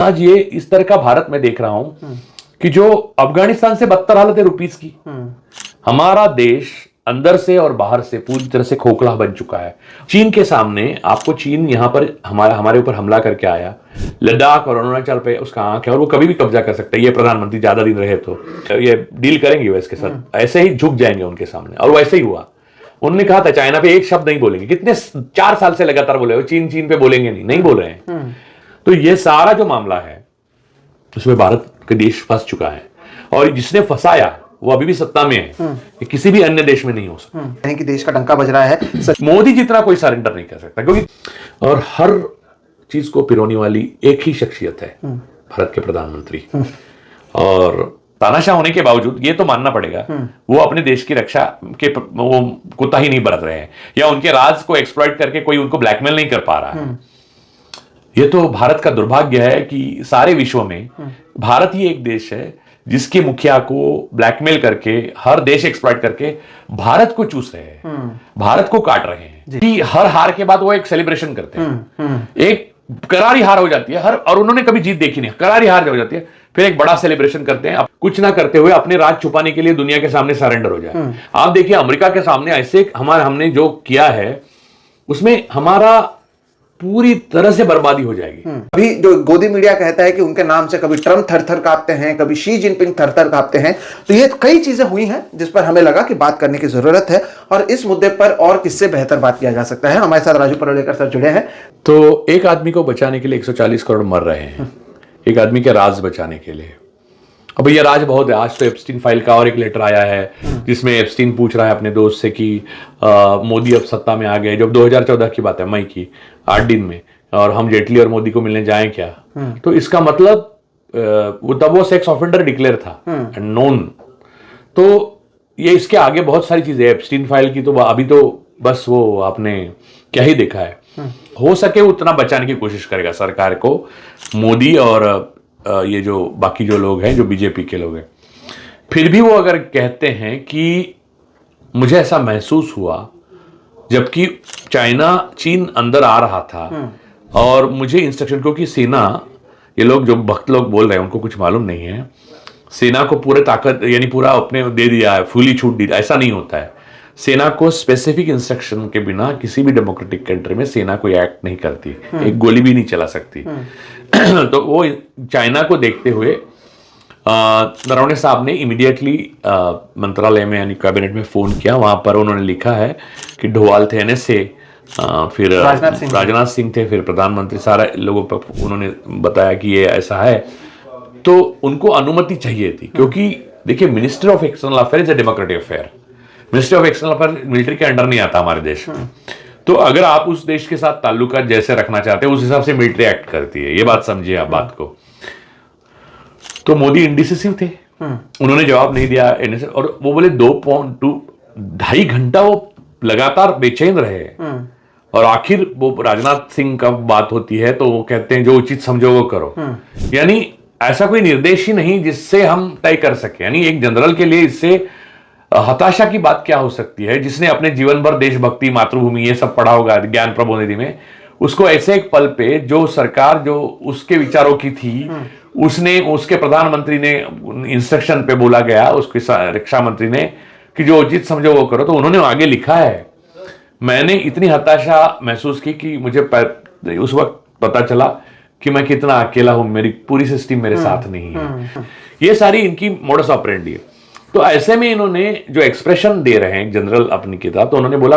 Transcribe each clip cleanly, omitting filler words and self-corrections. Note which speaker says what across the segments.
Speaker 1: आज ये इस तरह का भारत में देख रहा हूं कि जो अफगानिस्तान से बदतर हालत है रुपीस की। हमारा देश अंदर से और बाहर से पूरी तरह से खोखला बन चुका है। चीन के सामने आपको चीन यहां पर हमारे ऊपर हमला करके आया, लद्दाख और अरुणाचल पे उसका आंख है और वो कभी भी कब्जा कर सकता है। ये प्रधानमंत्री ज्यादा दिन रहे तो ये डील करेंगे यूएस के साथ, ऐसे ही झुक जाएंगे उनके सामने। और वैसे ही हुआ। उन्होंने कहा था चाइना पे एक शब्द नहीं बोलेंगे, कितने 4 साल से लगातार बोले हो चीन चीन पे बोलेंगे नहीं बोल रहे हैं। तो ये सारा जो मामला है उसमें भारत का देश फंस चुका है और जिसने फंसाया वो अभी भी सत्ता में है। ये किसी भी अन्य देश में नहीं हो सकता।
Speaker 2: कि देश का डंका बज रहा है।
Speaker 1: मोदी जितना कोई सरेंडर नहीं कर सकता, क्योंकि और हर चीज को पिरोने वाली एक ही शख्सियत है, भारत के प्रधानमंत्री। और तानाशाह होने के बावजूद ये तो मानना पड़ेगा वो अपने देश की रक्षा के वो कोताही नहीं बरत रहे हैं, या उनके राज को एक्सप्लॉइट करके कोई उनको ब्लैकमेल नहीं कर पा रहा है। ये तो भारत का दुर्भाग्य है कि सारे विश्व में भारत ही एक देश है जिसके मुखिया को ब्लैकमेल करके हर देश एक्सप्लॉइट करके भारत को चूस रहे हैं, भारत को काट रहे हैं। कि हर हार के बाद वो एक सेलिब्रेशन करते हैं, एक करारी हार हो जाती है और उन्होंने कभी जीत देखी नहीं, करारी हार हो जाती है, फिर एक बड़ा सेलिब्रेशन करते हैं। कुछ ना करते हुए अपने राज छुपाने के लिए दुनिया के सामने सरेंडर हो जाए। आप देखिए अमेरिका के सामने ऐसे हमने जो किया है उसमें हमारा पूरी तरह से बर्बादी हो जाएगी।
Speaker 2: अभी जो गोदी मीडिया कहता है कि उनके नाम से कभी ट्रम्प थर-थर कांपते हैं, कभी शी जिनपिंग थर-थर कांपते हैं, तो ये कई चीजें हुई हैं जिस पर हमें लगा कि बात करने की जरूरत है। और इस मुद्दे पर और किससे बेहतर बात किया जा सकता है। हमारे साथ राजू परोलेकर सर जुड़े हैं।
Speaker 1: तो एक आदमी को बचाने के लिए 140 करोड़ मर रहे हैं, एक आदमी के राज बचाने के लिए। अब ये राज बहुत है। आज तो एप्स्टीन फाइल का और एक लेटर आया है जिसमें एप्स्टीन पूछ रहा है अपने दोस्त से कि मोदी अब सत्ता में आ गए, जब 2014 की बात है, मई की 8 दिन में, और हम जेटली और मोदी को मिलने जाएं क्या। तो इसका मतलब तब वो सेक्स ऑफेंडर डिक्लेयर था एंड नोन। तो ये इसके आगे बहुत सारी चीजें एप्स्टीन फाइल की, तो अभी तो बस वो आपने क्या ही देखा है। हो सके उतना बचाने की कोशिश करेगा सरकार को मोदी और ये जो बाकी जो लोग हैं जो बीजेपी के लोग हैं। फिर भी वो अगर कहते हैं कि मुझे ऐसा महसूस हुआ जबकि चीन अंदर आ रहा था और मुझे इंस्ट्रक्शन, क्योंकि सेना, ये लोग जो भक्त लोग बोल रहे हैं उनको कुछ मालूम नहीं है, सेना को पूरे ताकत यानी पूरा अपने दे दिया है, फुली छूट दी, ऐसा नहीं होता है। सेना को स्पेसिफिक इंस्ट्रक्शन के बिना किसी भी डेमोक्रेटिक कंट्री में सेना कोई एक्ट नहीं करती, एक गोली भी नहीं चला सकती। तो वो चाइना को देखते हुए नरवणे साहब ने इमीडिएटली मंत्रालय में यानी कैबिनेट में फोन किया। वहां पर उन्होंने लिखा है कि ढोवाल थे एनएसए, फिर राजनाथ सिंह थे, फिर प्रधानमंत्री, सारे लोगों पर उन्होंने बताया कि ये ऐसा है। तो उनको अनुमति चाहिए थी, क्योंकि देखिए minister of external affair is a democratic affair. Ministry of external affair military के अंडर नहीं आता हमारे देश में। तो अगर आप उस देश के साथ ताल्लुकात जैसे रखना चाहते हैं उस हिसाब से मिलिट्री एक्ट करती है। ये बात समझिए आप बात को। तो मोदी इंडिसिसिव थे, उन्होंने जवाब नहीं दिया और वो बोले 2.2 घंटा वो लगातार बेचैन रहे। और आखिर वो राजनाथ सिंह का बात होती है तो वो कहते हैं जो उचित समझो वो करो। यानी ऐसा कोई निर्देश ही नहीं जिससे हम तय कर सके। यानी एक जनरल के लिए इससे हताशा की बात क्या हो सकती है, जिसने अपने जीवन भर देशभक्ति, मातृभूमि ये सब पढ़ा होगा ज्ञान प्रबोधिनी में, उसको ऐसे एक पल पे जो सरकार जो उसके विचारों की थी उसके प्रधानमंत्री ने इंस्ट्रक्शन पे बोला गया, उसके रक्षा मंत्री ने कि जो उचित समझो वो करो, तो उन्होंने आगे लिखा है। मैंने इतनी हताशा महसूस की कि मुझे उस वक्त पता चला कि मैं कितना अकेला हूं, मेरी पूरी सिस्टम मेरे साथ नहीं है। ये सारी इनकी मोडस ऑपरेंडी है। तो ऐसे में इन्होंने जो एक्सप्रेशन दे रहे हैं जनरल अपनी किताब, तो उन्होंने बोला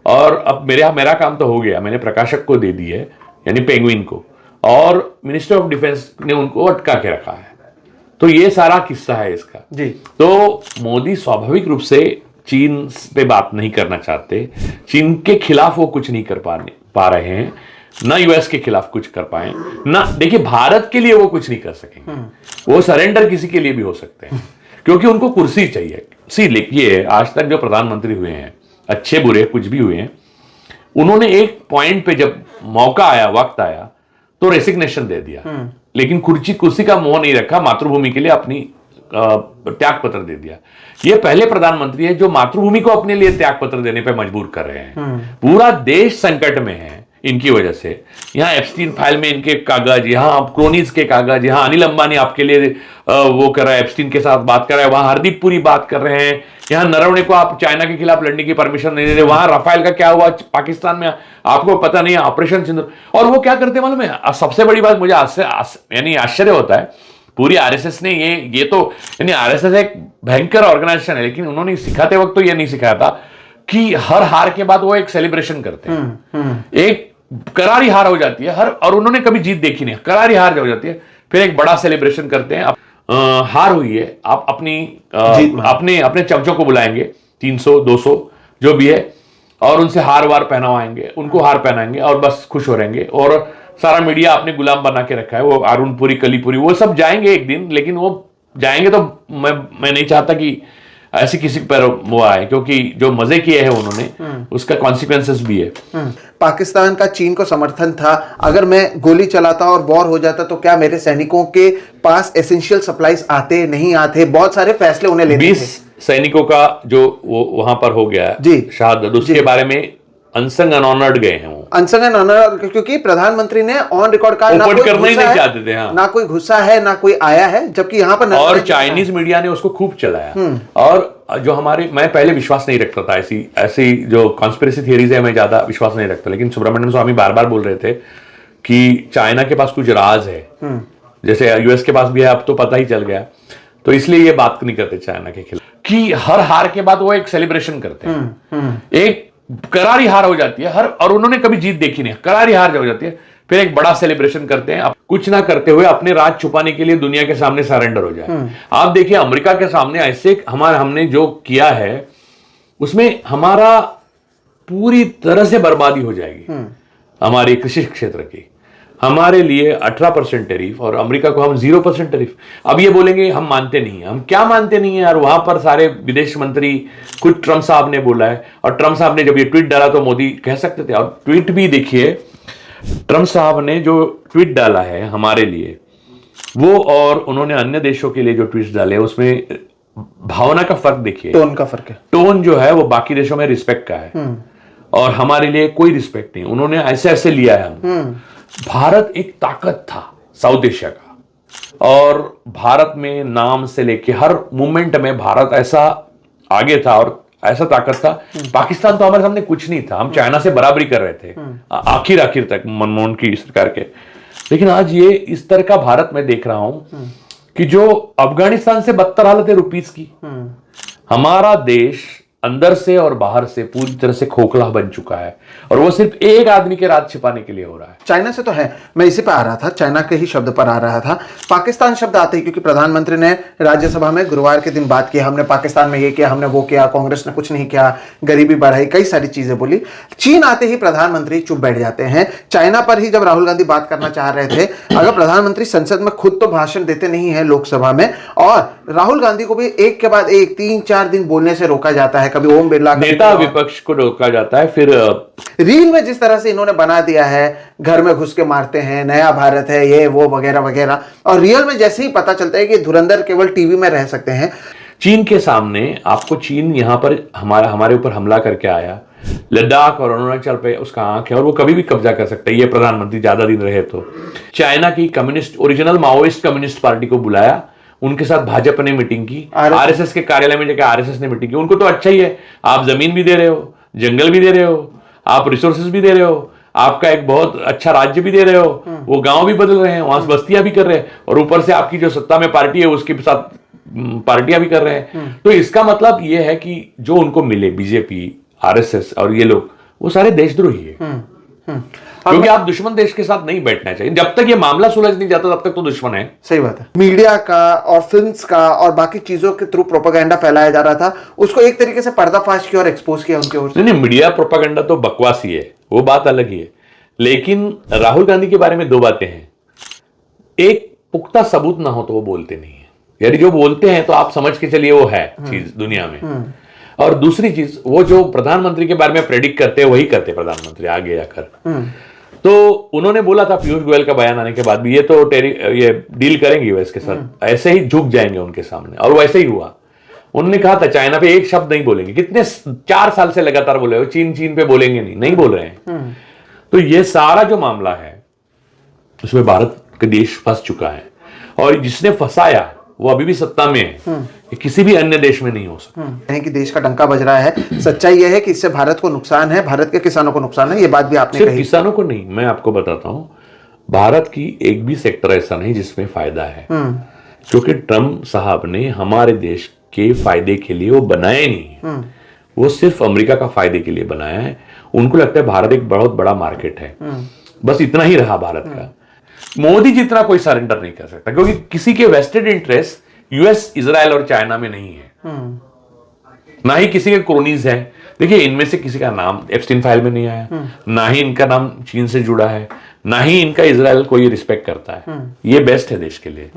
Speaker 1: अब मेरा काम तो हो गया, मैंने प्रकाशक को दे दी है यानी पेंगुइन को, और मिनिस्टर ऑफ डिफेंस ने उनको अटका के रखा है। तो ये सारा किस्सा है इसका
Speaker 2: जी।
Speaker 1: तो मोदी स्वाभाविक रूप से चीन पे बात नहीं करना चाहते, चीन के खिलाफ वो कुछ नहीं कर पा रहे हैं, ना यूएस के खिलाफ कुछ कर पाए ना। देखिए भारत के लिए वो कुछ नहीं कर सकेंगे, वो सरेंडर किसी के लिए भी हो सकते हैं क्योंकि उनको कुर्सी चाहिए। लिखिए आज तक जो प्रधानमंत्री हुए हैं, अच्छे बुरे कुछ भी हुए हैं, उन्होंने एक पॉइंट पे जब मौका आया, वक्त आया, तो रेसिग्नेशन दे दिया, लेकिन कुर्सी का मोह नहीं रखा, मातृभूमि के लिए अपनी त्याग पत्र दे दिया। ये पहले प्रधानमंत्री है जो मातृभूमि को अपने लिए त्याग पत्र देने पे मजबूर कर रहे हैं। पूरा देश संकट में है, इनकी वजह से। यहाँ एप्स्टीन फाइल में इनके कागज, यहाँ क्रोनीज के कागज, यहाँ अनिल अंबानी आपके लिए वो कर रहा है, एप्स्टीन के साथ बात कर रहा है, वहां हरदीप पुरी बात कर रहे हैं, यहाँ नरवणे को आप चाइना के खिलाफ लड़ने की परमिशन नहीं दे रहे, वहां राफेल का क्या हुआ पाकिस्तान में आपको पता नहीं है, ऑपरेशन सिंदूर। और वो क्या करते मालूम है, सबसे बड़ी बात मुझे यानी आश्चर्य होता है, पूरी आरएसएस ने ये तो यानी आरएसएस एक भयंकर ऑर्गेनाइजेशन है, लेकिन उन्होंने सिखाते वक्त तो ये नहीं सिखाया था कि हर हार के बाद वो एक सेलिब्रेशन करते हैं। एक करारी हार हो जाती है और उन्होंने कभी जीत देखी नहीं, करारी हार हो जाती है, फिर एक बड़ा सेलिब्रेशन करते हैं। हार हुई है, आप अपने चमचों को बुलाएंगे 300 200 जो भी है, और उनसे हार वार पहनावाएंगे, उनको हार पहनाएंगे और बस खुश हो रहेंगे। और सारा मीडिया आपने गुलाम बना के रखा है, वो अरुणपुरी कलीपुरी वो सब जाएंगे एक दिन, लेकिन वो जाएंगे तो मैं नहीं चाहता कि ऐसे किसी पर वो आए, क्योंकि जो मजे किए हैं उन्होंने उसका कॉन्सिक्वेंसेस भी है।
Speaker 2: पाकिस्तान का चीन को समर्थन था, अगर मैं गोली चलाता और वॉर हो जाता तो क्या मेरे सैनिकों के पास एसेंशियल सप्लाईज आते नहीं आते, बहुत सारे फैसले उन्हें लेने थे।
Speaker 1: 20 सैनिकों का जो वो वहां पर हो गया
Speaker 2: जी
Speaker 1: शहादत, उसके बारे में अनसंग अनऑनर्ड गए हैं वो,
Speaker 2: अनसंग अनऑनर्ड, क्योंकि प्रधानमंत्री ने ऑन रिकॉर्ड कहा ना कोई
Speaker 1: करना ही नहीं चाहते थे, हाँ।
Speaker 2: ना कोई घुसा है ना कोई आया है, जबकि यहाँ पर
Speaker 1: और चाइनीज मीडिया ने उसको खूब चलाया। और जो मैं पहले विश्वास नहीं रखता था, ऐसी जो कॉन्स्पिरेसी थियरीज है मैं ज्यादा विश्वास नहीं रखता, लेकिन सुब्रमण्यम स्वामी बार बार बोल रहे थे कि चाइना के पास कुछ राज है, जैसे यूएस के पास भी है, अब तो पता ही चल गया, तो इसलिए ये बात नहीं करते चाइना के खिलाफ कि हर हार के बाद वो एक सेलिब्रेशन करते हैं। एक करारी हार हो जाती है और उन्होंने कभी जीत देखी नहीं, करारी हार हो जाती है, फिर एक बड़ा सेलिब्रेशन करते हैं, कुछ ना करते हुए अपने राज छुपाने के लिए दुनिया के सामने सरेंडर हो जाए। आप देखिए अमेरिका के सामने ऐसे हमने जो किया है उसमें हमारा पूरी तरह से बर्बादी हो जाएगी हमारे कृषि क्षेत्र की। हमारे लिए 18% टैरिफ और अमेरिका को हम 0% टैरिफ। अब ये बोलेंगे हम मानते नहीं हैं, हम क्या मानते नहीं है यार, वहां पर सारे विदेश मंत्री, कुछ ट्रम्प साहब ने बोला है, और ट्रम्प साहब ने जब ये ट्वीट डाला तो मोदी कह सकते थे, और ट्वीट भी देखिए ट्रम्प साहब ने जो ट्वीट डाला है हमारे लिए वो, और उन्होंने अन्य देशों के लिए जो ट्वीट डाले उसमें भावना का फर्क देखिए,
Speaker 2: टोन का फर्क है। टोन
Speaker 1: जो है वो बाकी देशों में रिस्पेक्ट का है और हमारे लिए कोई रिस्पेक्ट नहीं, उन्होंने ऐसे ऐसे लिया है हम। भारत एक ताकत था साउथ एशिया का, और भारत में नाम से लेके हर मूवमेंट में भारत ऐसा आगे था और ऐसा ताकत था। पाकिस्तान तो हमारे सामने कुछ नहीं था, हम चाइना से बराबरी कर रहे थे आखिर तक मनमोहन की सरकार के। लेकिन आज ये इस तरह का भारत में देख रहा हूं कि जो अफगानिस्तान से बदतर हालत है रुपीस की, हमारा देश अंदर से और बाहर से पूरी तरह से खोखला बन चुका है, और वो सिर्फ एक आदमी के राज छिपाने के लिए हो रहा है।
Speaker 2: चाइना से तो है, मैं इसी पे आ रहा था, चाइना के ही शब्द पर आ रहा था। पाकिस्तान शब्द आते ही, क्योंकि प्रधानमंत्री ने राज्यसभा में गुरुवार के दिन बात की, हमने पाकिस्तान में ये किया, हमने वो किया, कांग्रेस ने कुछ नहीं किया, गरीबी बढ़ाई, कई सारी चीजें बोली। चीन आते ही प्रधानमंत्री चुप बैठ जाते हैं। चाइना पर ही जब राहुल गांधी बात करना चाह रहे थे, अगर प्रधानमंत्री संसद में खुद तो भाषण देते नहीं है लोकसभा में, और राहुल गांधी को भी एक के बाद एक 3-4 दिन बोलने से रोका जाता है, कभी ओम बिरला,
Speaker 1: नेता विपक्ष को रोका जाता है। फिर
Speaker 2: रील में जिस तरह से इन्होंने बना दिया है, घर में घुस के मारते हैं, नया भारत है, ये वो वगैरह वगैरह, और रियल में जैसे ही पता चलता है कि धुरंधर केवल टीवी में रह सकते हैं।
Speaker 1: चीन के सामने आपको, चीन यहां पर हमारे ऊपर हमला करके आया, लद्दाख और अरुणाचल पे उसका आंख है और वो कभी भी कब्जा कर सकता है, ये प्रधानमंत्री ज्यादा दिन रहे तो। चाइना की communist, original Maoist communist party को बुलाया, उनके साथ भाजपा ने मीटिंग की, आरएसएस के कार्यालय में जाकर आरएसएस ने मीटिंग की। उनको तो अच्छा ही है, आप जमीन भी दे रहे हो, जंगल भी दे रहे हो, आप रिसोर्सेज भी दे रहे हो, आपका एक बहुत अच्छा राज्य भी दे रहे हो, वो गांव भी बदल रहे हैं, वहां से बस्तियां भी कर रहे हैं, और ऊपर से आपकी जो सत्ता में पार्टी है उसके साथ पार्टियां भी कर रहे हैं। तो इसका मतलब ये है कि जो उनको मिले, बीजेपी, आरएसएस और ये लोग, वो सारे देशद्रोही है। क्योंकि आप दुश्मन देश के साथ नहीं बैठना चाहिए, जब तक ये मामला सुलझ नहीं जाता तब तक तो दुश्मन है।
Speaker 2: सही बात है। मीडिया का और फिल्म्स का और बाकी चीजों के थ्रू प्रोपेगेंडा फैलाया जा रहा था, उसको एक तरीके से पर्दाफाश किया और एक्सपोज किया उनके ओर से।
Speaker 1: नहीं, मीडिया प्रोपेगेंडा तो बकवास ही है, वो बात अलग ही है। लेकिन राहुल गांधी के बारे में दो बातें हैं, एक पुख्ता सबूत ना हो तो वो बोलते नहीं है, यानी जो बोलते हैं तो आप समझ के चलिए वो है चीज दुनिया में। और दूसरी चीज, वो जो प्रधानमंत्री के बारे में प्रेडिक्ट करते हैं वही करते प्रधानमंत्री आगे जाकर। तो उन्होंने बोला था पीयूष गोयल का बयान आने के बाद भी, ये तो ये डील करेंगे यूएस के साथ, ऐसे ही झुक जाएंगे उनके सामने, और वैसे ही हुआ। उन्होंने कहा था चाइना पे एक शब्द नहीं बोलेंगे, कितने 4 साल से लगातार बोले, चीन पे बोलेंगे नहीं बोल रहे हैं। तो ये सारा जो मामला है उसमें भारत का देश फंस चुका है, और जिसने फंसाया वो अभी भी सत्ता में है। ये किसी भी अन्य देश में नहीं हो सकता
Speaker 2: है कि देश का डंका बज रहा है। सच्चाई यह है कि इससे भारत को नुकसान है, भारत के किसानों को नुकसान है। ये बात भी आपने
Speaker 1: सिर्फ
Speaker 2: कही।
Speaker 1: किसानों को नहीं, मैं आपको बताता हूं, भारत की एक भी सेक्टर ऐसा नहीं जिसमें फायदा है, क्योंकि ट्रम्प साहब ने हमारे देश के फायदे के लिए वो बनाया ही नहीं है। वो सिर्फ अमेरिका का फायदे के लिए बनाया है। उनको लगता है भारत एक बहुत बड़ा मार्केट है, बस इतना ही रहा भारत का। मोदी जितना कोई सरेंडर नहीं कर सकता, क्योंकि किसी के वेस्टेड इंटरेस्ट यूएस, इजराइल और चाइना में नहीं है, ना ही किसी के क्रोनीज है। देखिए, इनमें से किसी का नाम एप्स्टीन फाइल में नहीं आया, ना ही इनका नाम चीन से जुड़ा है, ना ही इनका इजराइल कोई रिस्पेक्ट करता है। ये बेस्ट है देश के लिए।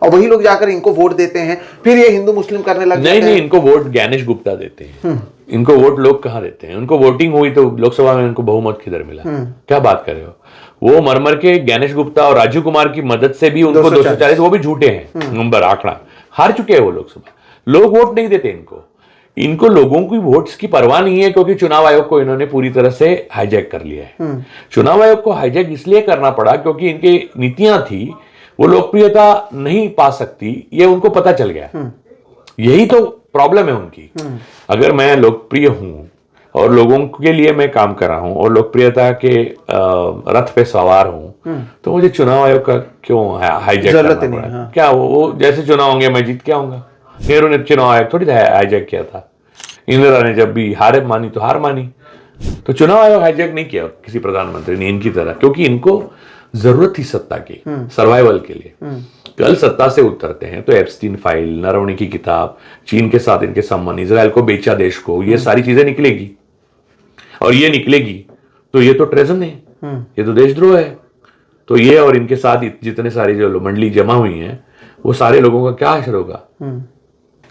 Speaker 2: और वही लोग जाकर इनको वोट देते हैं, फिर ये हिंदू मुस्लिम करने लग जाते हैं।
Speaker 1: नहीं, इनको वोट ज्ञानेश गुप्ता देते हैं। इनको वोट लोग कहाँ देते हैं? उनको वोटिंग हुई तो लोकसभा में इनको बहुमत किधर मिला? क्या बात कर रहे हो? वो मरमर के ज्ञानेश गुप्ता और राजीव कुमार की मदद से भी उनको 240, वो भी झूठे हैं नंबर, आंकड़ा, हार चुके हैं वो लोकसभा। लोग वोट नहीं देते इनको लोगों की वोट्स की परवाह नहीं है, क्योंकि चुनाव आयोग को इन्होंने पूरी तरह से हाईजैक कर लिया है। चुनाव आयोग को हाईजैक इसलिए करना पड़ा क्योंकि इनकी नीतियां थी, वो लोकप्रियता नहीं पा सकती, ये उनको पता चल गया। यही तो प्रॉब्लम है उनकी। अगर मैं लोकप्रिय हूं और लोगों के लिए मैं काम कर रहा हूं और लोकप्रियता के रथ पे सवार हूं, तो मुझे चुनाव आयोग का क्यों हाईजैक करना पड़ा? क्या वो जैसे चुनाव होंगे मैं जीत के आऊंगा? नेहरू ने चुनाव आयोग थोड़ी हाईजैक किया था। इंदिरा ने जब भी हार मानी तो हार मानी। तो चुनाव आयोग हाईजैक नहीं किया किसी प्रधानमंत्री ने इनकी तरह, क्योंकि इनको जरूरत थी सत्ता की, सर्वाइवल के लिए। कल सत्ता से उतरते हैं तो एप्स्टीन फाइल, नरवणे की किताब, चीन के साथ इनके संबंध, इजराइल को बेचा देश को, ये सारी चीजें निकलेगी। और ये निकलेगी तो ये तो ट्रेजन है, ये तो देशद्रोह है। तो ये और इनके साथ जितने सारी जो मंडली जमा हुई हैं, वो सारे लोगों का क्या असर होगा?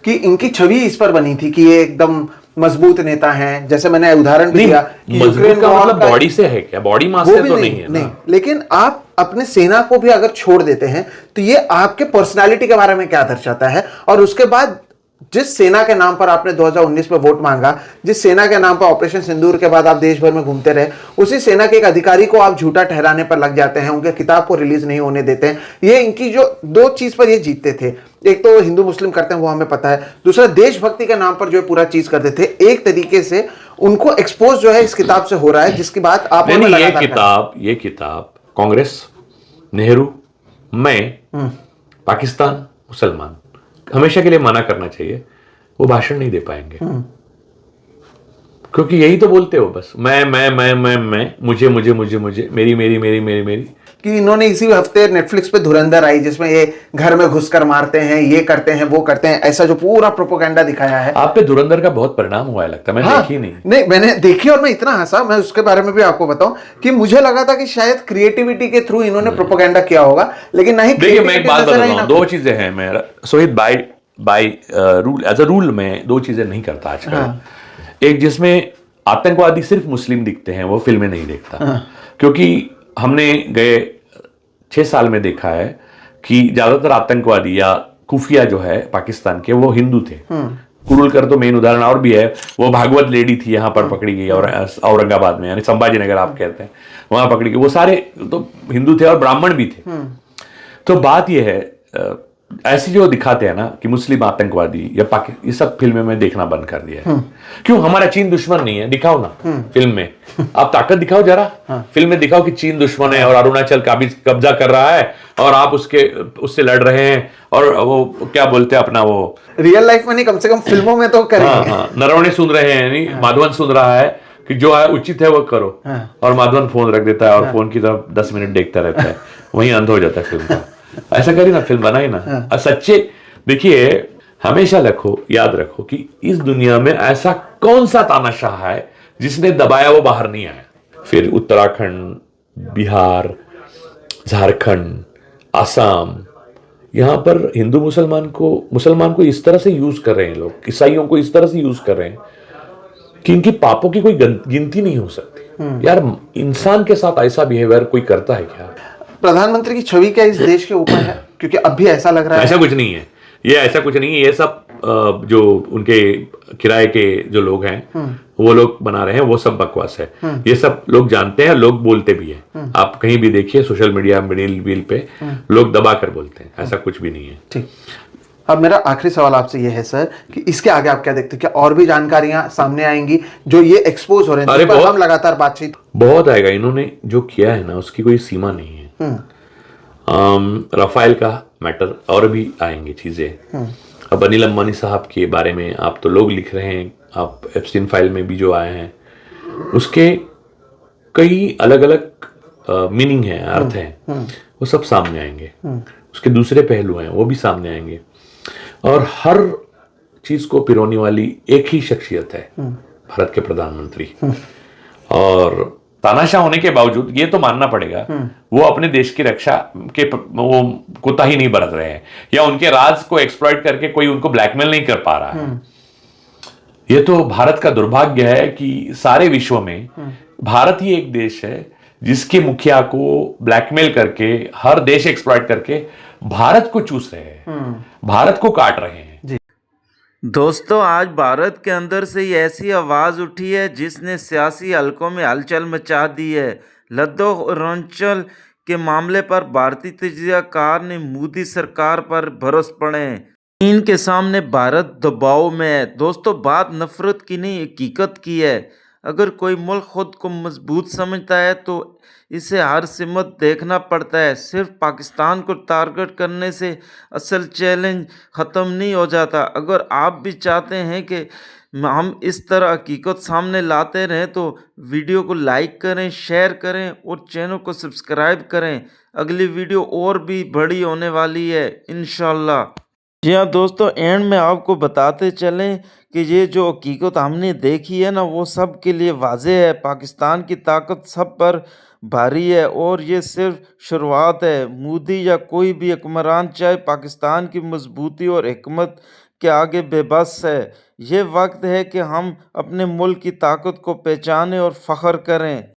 Speaker 2: कि इनकी छवि इस पर बनी थी कि ये एकदम मजबूत नेता हैं। जैसे मैंने उदाहरण भी दिया कि
Speaker 1: मजबूत का मतलब बॉडी से है क्या? बॉडी मास से तो नहीं है
Speaker 2: नहीं, लेकिन आप अपने सेना को भी अगर छोड़ देते हैं तो ये आपके पर्सनालिटी के बारे में क्या दर्शाता है? और उसके बाद जिस सेना के नाम पर आपने 2019 में वोट मांगा, जिस सेना के नाम पर ऑपरेशन सिंदूर के बाद आप देश भर में घूमते रहे, उसी सेना के एक अधिकारी को आप झूठा ठहराने पर लग जाते हैं, उनके किताब को रिलीज नहीं होने देते हैं। ये इनकी जो दो चीज पर ये जीतते थे, एक तो हिंदू मुस्लिम करते हैं वो हमें पता है, दूसरा देशभक्ति के नाम पर जो पूरा चीज करते थे। एक तरीके से उनको एक्सपोज जो है इस किताब से हो रहा है, जिसकी बात आप
Speaker 1: ये किताब कांग्रेस, नेहरू, मैं, पाकिस्तान, मुसलमान हमेशा के लिए मना करना चाहिए। वो भाषण नहीं दे पाएंगे, क्योंकि यही तो बोलते हो बस मैं, मुझे, मेरी।
Speaker 2: कि इन्होंने इसी हफ्ते नेटफ्लिक्स पे धुरंधर आई, जिसमें ये घर में घुसकर मारते हैं, ये करते हैं, वो करते हैं, ऐसा जो पूरा प्रोपोगेंडा दिखाया है।
Speaker 1: आप पे धुरंधर का बहुत परिणाम हुआ है लगता है। मैंने देखी नहीं,
Speaker 2: मैंने देखी और मैं इतना हंसा, मैं उसके बारे में भी आपको बताऊं कि मुझे लगा था कि शायद क्रिएटिविटी के थ्रू इन्होंने प्रोपोगेंडा किया होगा, लेकिन नहीं।
Speaker 1: देखिए, मैं एक बात बताता हूं, दो चीजें हैं। मेरा सोहित by rule, as a rule में दो चीजें नहीं करता आजकल। एक जिसमें आतंकवादी सिर्फ मुस्लिम दिखते हैं, वो फिल्में नहीं देखता, क्योंकि हमने गए 6 साल में देखा है कि ज्यादातर आतंकवादी या खुफिया जो है पाकिस्तान के, वो हिंदू थे। कुरुलकर तो मेन उदाहरण, और भी है। वो भागवत लेडी थी, यहां पर पकड़ी गई, और औरंगाबाद में, यानी संभाजी नगर आप कहते हैं, वहां पकड़ी गई। वो सारे तो हिंदू थे और ब्राह्मण भी थे। तो बात यह है, ऐसी जो दिखाते हैं ना कि मुस्लिम आतंकवादी या ये सब फिल्में में देखना बंद कर दिया है। क्यों? हमारा चीन दुश्मन नहीं है, दिखाओ ना फिल्म में। आप ताकत दिखाओ जरा, फिल्म में दिखाओ कि चीन दुश्मन है और अरुणाचल कब्जा कर रहा है और आप उससे लड़ रहे हैं, और वो क्या बोलते हैं अपना, वो
Speaker 2: रियल लाइफ में नहीं, कम से कम फिल्मों में तो करेंगे।
Speaker 1: नरवणे सुन रहे हैं, नहीं माधवन सुन रहा है कि जो है उचित है वो करो, और माधवन फोन रख देता है और फोन की तरफ 10 मिनट देखता रहता है, वहीं अंध हो जाता है फिल्म का। ऐसा करिए ना, फिल्म बनाए ना। सच्चे देखिए, हमेशा याद रखो कि इस दुनिया में ऐसा कौन सा तानाशाह है जिसने दबाया वो बाहर नहीं आया। फिर उत्तराखंड, बिहार, झारखंड, आसाम, यहां पर हिंदू मुसलमान को इस तरह से यूज कर रहे हैं लोग, ईसाइयों को इस तरह से यूज कर रहे हैं कि इनकी पापों की कोई गिनती नहीं हो सकती। यार, इंसान के साथ ऐसा बिहेवियर कोई करता है क्या?
Speaker 2: प्रधानमंत्री की छवि क्या इस देश के ऊपर है? क्योंकि अब भी ऐसा लग रहा है।
Speaker 1: ऐसा कुछ नहीं है, ये ऐसा कुछ नहीं है। ये सब जो उनके किराए के जो लोग हैं वो लोग बना रहे हैं, वो सब बकवास है। ये सब लोग जानते हैं, लोग बोलते भी हैं। आप कहीं भी देखिए सोशल मीडिया मिडिल व्हील पे लोग दबा कर बोलते हैं, ऐसा कुछ भी नहीं है।
Speaker 2: ठीक। अब मेरा आखिरी सवाल आपसे ये है सर कि इसके आगे आप क्या देखते हैं, क्या और भी जानकारियां सामने आएंगी जो ये एक्सपोज हो रहे हैं, जिस पर हम लगातार बातचीत?
Speaker 1: बहुत आएगा। इन्होंने जो किया है ना उसकी कोई सीमा नहीं है। राफेल का मैटर और भी आएंगे चीजें। अब अनिल अंबानी साहब के बारे में आप तो लोग लिख रहे हैं, आप एप्स्टीन फाइल में भी जो आए हैं उसके कई अलग अलग मीनिंग है, अर्थ है, वो सब सामने आएंगे। उसके दूसरे पहलू हैं वो भी सामने आएंगे। और हर चीज को पिरोने वाली एक ही शख्सियत है, भारत के प्रधानमंत्री। और तानाशाह होने के बावजूद ये तो मानना पड़ेगा वो अपने देश की रक्षा के वो कोताही नहीं बरत रहे हैं, या उनके राज को एक्सप्लॉइट करके कोई उनको ब्लैकमेल नहीं कर पा रहा है। ये तो भारत का दुर्भाग्य है कि सारे विश्व में भारत ही एक देश है जिसके मुखिया को ब्लैकमेल करके हर देश एक्सप्लॉइट करके भारत को चूस रहे हैं, भारत को काट रहे हैं।
Speaker 3: दोस्तों, आज भारत के अंदर से ही ऐसी आवाज़ उठी है जिसने सियासी हलकों में हलचल मचा दी है। लद्दाख और अरुणाचल के मामले पर भारतीय तजियाकार ने मोदी सरकार पर बरस पड़े। चीन के सामने भारत दबाव में है। दोस्तों, बात नफरत की नहीं, हकीकत की है। अगर कोई मुल्क खुद को मजबूत समझता है तो इसे हर सिमत देखना पड़ता है। सिर्फ पाकिस्तान को टारगेट करने से असल चैलेंज ख़त्म नहीं हो जाता। अगर आप भी चाहते हैं कि हम इस तरह हकीकत सामने लाते रहें तो वीडियो को लाइक करें, शेयर करें और चैनल को सब्सक्राइब करें। अगली वीडियो और भी बड़ी होने वाली है इंशाल्लाह। जी हाँ दोस्तों, एंड में आपको बताते चलें कि ये जो हकीकत हमने देखी है ना वो सब के लिए वाज़ेह है। पाकिस्तान की ताकत सब पर भारी है और ये सिर्फ शुरुआत है। मोदी या कोई भी हुक्मरान चाहे पाकिस्तान की मजबूती और हिकमत के आगे बेबस है। ये वक्त है कि हम अपने मुल्क की ताकत को पहचानें और फ़ख्र करें।